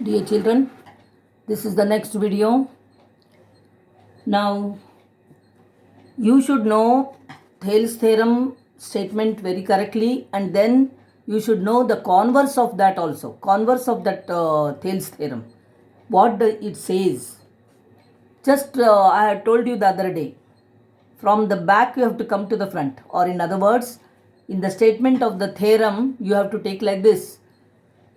Dear children, this is the next video. Now, you should know Thales theorem statement very correctly, and then you should know the converse of that also. Converse of that Thales theorem. What it says. Just I had told you the other day. From the back you have to come to the front. Or in other words, in the statement of the theorem, you have to take like this.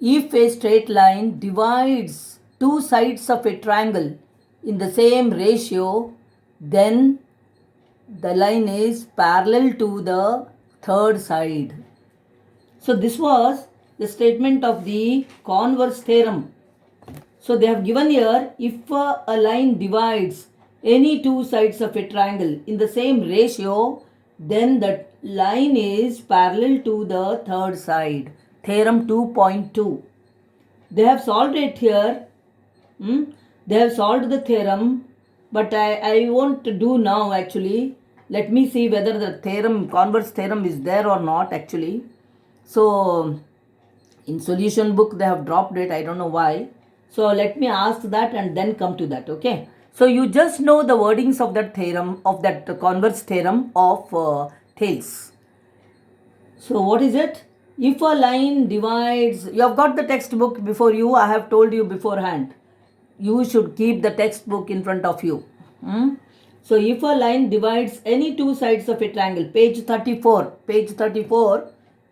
If a straight line divides two sides of a triangle in the same ratio, then the line is parallel to the third side. So this was the statement of the converse theorem. So they have given here, if a line divides any two sides of a triangle in the same ratio, then the line is parallel to the third side. Theorem 2.2. They have solved it here. They have solved the theorem, but I won't do now actually. Let me see whether the theorem, converse theorem is there or not actually. So in solution book they have dropped it. I don't know why. So let me ask that and then come to that. Okay. So you just know the wordings of that theorem, of that converse theorem of Thales. So what is it? If a line divides, you have got the textbook before you. I have told you beforehand. You should keep the textbook in front of you. So if a line divides any two sides of a triangle, page 34,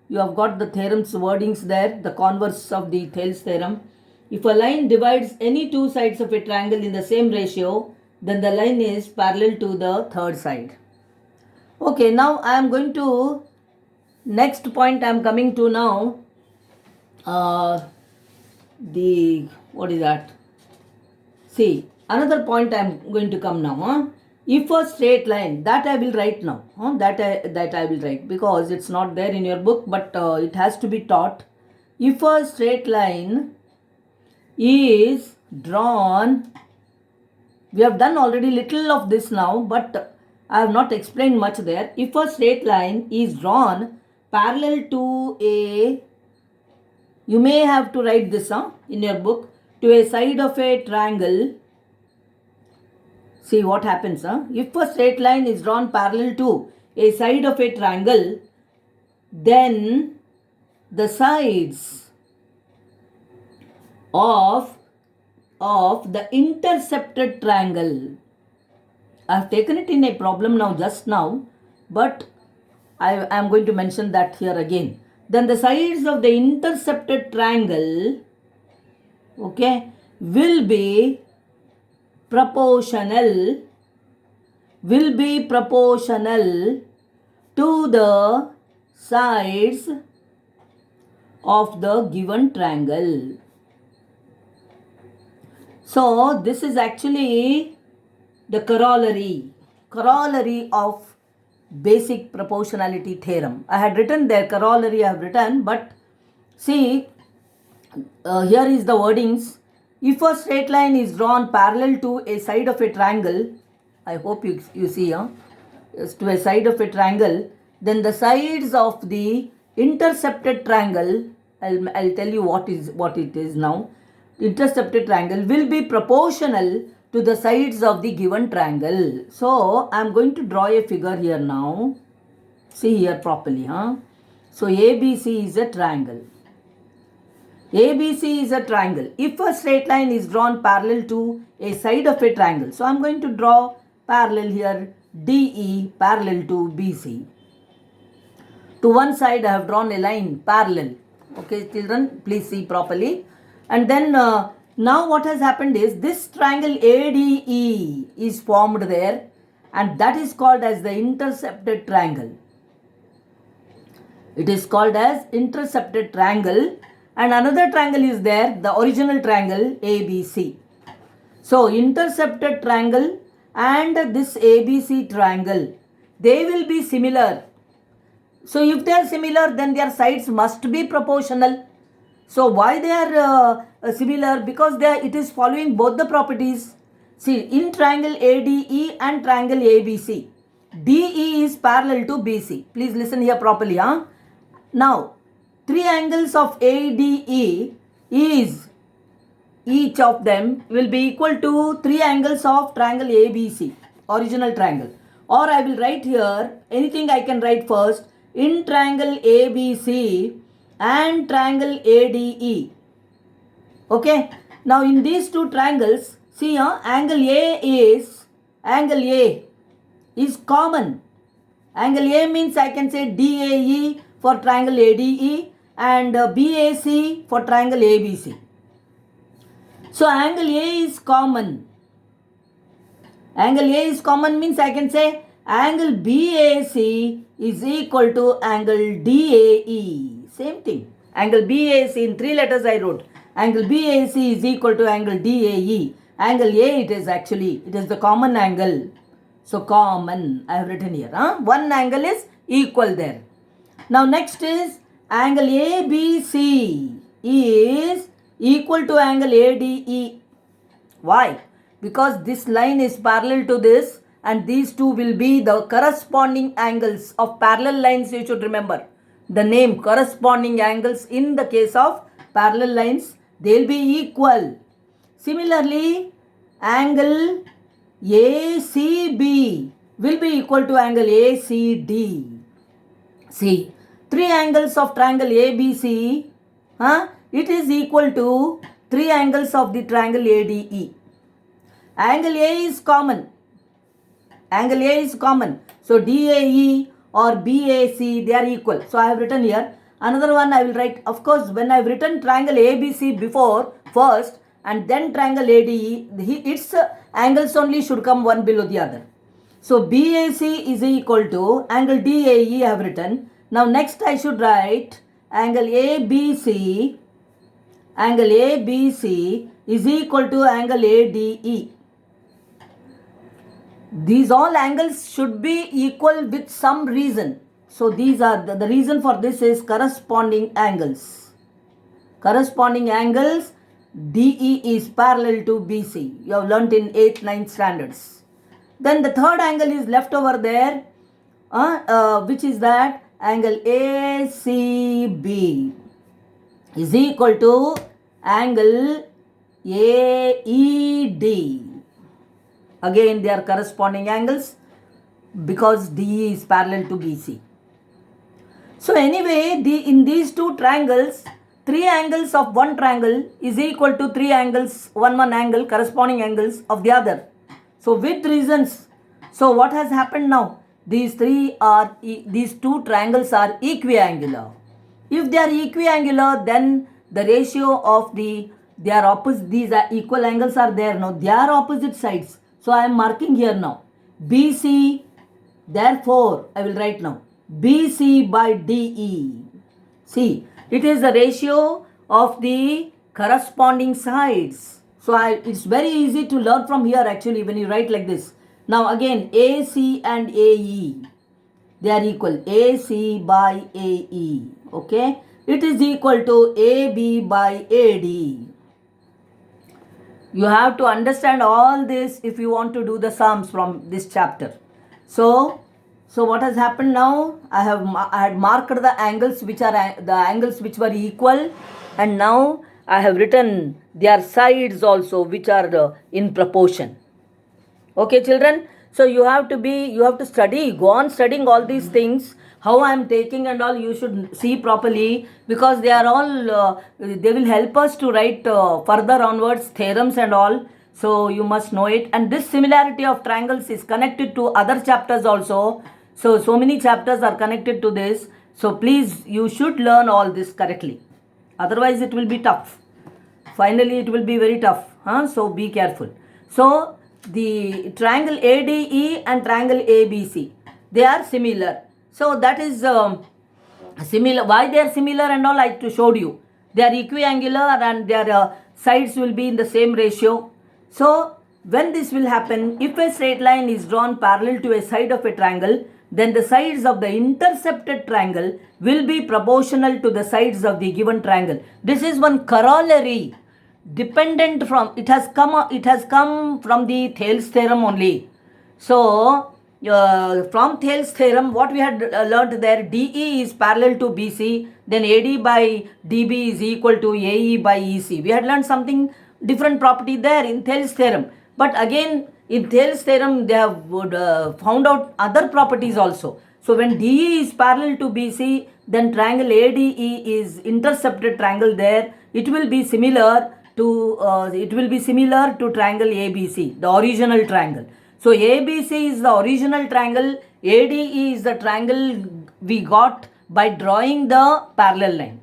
you have got the theorem's wordings there, the converse of the Thales theorem. If a line divides any two sides of a triangle in the same ratio, then the line is parallel to the third side. Okay, now I am going to, next point I am coming to now, what is that? See, another point I am going to come now. If a straight line, that I will write now. That I will write because it's not there in your book, but it has to be taught. If a straight line is drawn, we have done already little of this now, but I have not explained much there. If a straight line is drawn parallel to a, you may have to write this in your book, to a side of a triangle. See what happens. If a straight line is drawn parallel to a side of a triangle, then the sides of the intercepted triangle. I have taken it in a problem now, just now, but I am going to mention that here again. Then the sides of the intercepted triangle, okay, will be proportional to the sides of the given triangle. So this is actually the corollary of basic proportionality theorem. I had written there, corollary I have written, but see, here is the wordings. If a straight line is drawn parallel to a side of a triangle, I hope you see, to a side of a triangle, then the sides of the intercepted triangle, I'll tell you what it is now. Intercepted triangle will be proportional to the sides of the given triangle. So I am going to draw a figure here now. See here properly. So ABC is a triangle. ABC is a triangle. If a straight line is drawn parallel to a side of a triangle, so I am going to draw parallel here, DE parallel to BC. To one side I have drawn a line parallel. Okay children, please see properly. And then now what has happened is, this triangle ADE is formed there, and that is called as the intercepted triangle. It is called as intercepted triangle. And another triangle is there, the original triangle ABC. So intercepted triangle and this ABC triangle, they will be similar. So if they are similar, then their sides must be proportional. So why they are similar? Because it is following both the properties. See, in triangle ADE and triangle ABC, DE is parallel to BC. Please listen here properly. Now, three angles of ADE is each of them will be equal to 3 angles of triangle ABC, original triangle. Or I will write here, anything I can write first, in triangle ABC and triangle ADE. Okay. Now in these two triangles, see angle A is common. Angle A means I can say DAE for triangle ADE and BAC for triangle ABC. So angle A is common. Angle A is common means I can say angle BAC is equal to angle DAE. Same thing. Angle BAC in 3 letters I wrote. Angle BAC is equal to angle DAE. Angle A it is the common angle. So common I have written here. One angle is equal there. Now next is angle ABC is equal to angle ADE. Why? Because this line is parallel to this and these two will be the corresponding angles of parallel lines. You should remember the name corresponding angles. In the case of parallel lines, they will be equal. Similarly, angle ACB will be equal to angle ACD. See, 3 angles of triangle ABC, it is equal to 3 angles of the triangle ADE. Angle A is common. Angle A is common. So DAE or BAC, they are equal. So I have written here. Another one I will write. Of course, when I have written triangle ABC before first and then triangle ADE, its angles only should come one below the other. So BAC is equal to angle DAE I have written. Now next I should write angle ABC. Angle ABC is equal to angle ADE. These all angles should be equal with some reason. So these are the reason for this is corresponding angles. Corresponding angles, DE is parallel to BC. You have learnt in 8th, 9th standards. Then the third angle is left over there, which is that angle ACB is equal to angle AED. Again, they are corresponding angles because DE is parallel to BC. So anyway, in these two triangles, 3 angles of one triangle is equal to 3 angles, one angle, corresponding angles of the other. So with reasons, so what has happened now? These two triangles are equiangular. If they are equiangular, then the ratio of these are equal angles are there now. They are opposite sides. So I am marking here now. BC, therefore I will write now. BC by DE. See, it is the ratio of the corresponding sides. So it's very easy to learn from here actually when you write like this. Now again, AC and AE, they are equal. AC by AE. Okay. It is equal to AB by AD. You have to understand all this if you want to do the sums from this chapter. So what has happened now? I had marked the angles which were equal, and now I have written their sides also which are in proportion. Okay, children. So you have to study. Go on studying all these things. How I am taking and all you should see properly, because they are all they will help us to write further onwards theorems and all. So you must know it. And this similarity of triangles is connected to other chapters also. So many chapters are connected to this. So please, you should learn all this correctly. Otherwise it will be tough. Finally it will be very tough. So be careful. So the triangle ADE and triangle ABC, they are similar. So that is similar. Why they are similar and all I showed you. They are equiangular and their sides will be in the same ratio. So when this will happen, if a straight line is drawn parallel to a side of a triangle, then the sides of the intercepted triangle will be proportional to the sides of the given triangle. This is one corollary dependent from, it has come from the Thales theorem only. So from Thales theorem, what we had learnt there, DE is parallel to BC, then AD by DB is equal to AE by EC. We had learned something different property there in Thales theorem. But again, in Thales theorem, they have found out other properties also. So when DE is parallel to BC, then triangle ADE is intercepted triangle there. It will be similar to triangle ABC, the original triangle. So ABC is the original triangle. ADE is the triangle we got by drawing the parallel line.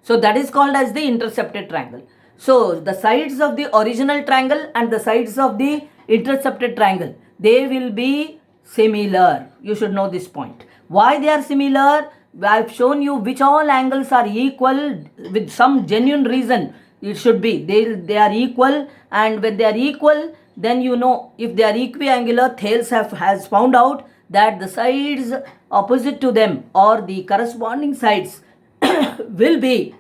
So that is called as the intercepted triangle. So the sides of the original triangle and the sides of the intercepted triangle, they will be similar. You should know this point. Why they are similar? I have shown you which all angles are equal with some genuine reason. It should be. They are equal, and when they are equal, then you know if they are equiangular, Thales has found out that the sides opposite to them or the corresponding sides will be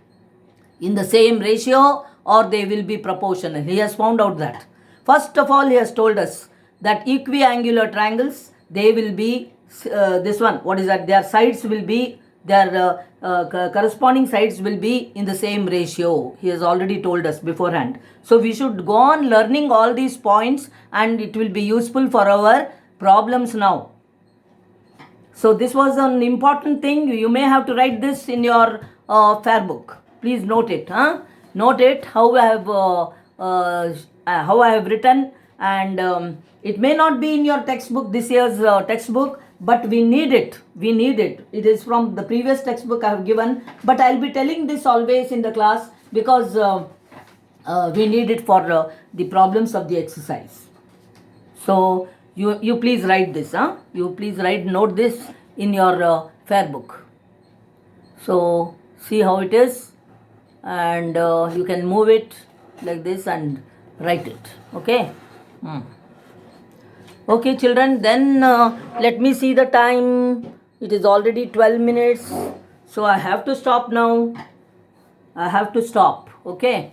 in the same ratio or they will be proportional. He has found out that. First of all, he has told us that equiangular triangles, they will be this one. What is that? Their sides will be, their corresponding sides will be in the same ratio. He has already told us beforehand. So we should go on learning all these points and it will be useful for our problems now. So this was an important thing. You may have to write this in your fair book. Please note it. Note it how I have written, and it may not be in your textbook, this year's textbook, but we need it. We need it. It is from the previous textbook I have given, but I will be telling this always in the class because we need it for the problems of the exercise. So you please write this. You please note this in your fair book. So see how it is, and you can move it like this and write it. Okay. Okay, children, then let me see the time. It is already 12 minutes. So I have to stop now. I have to stop. Okay.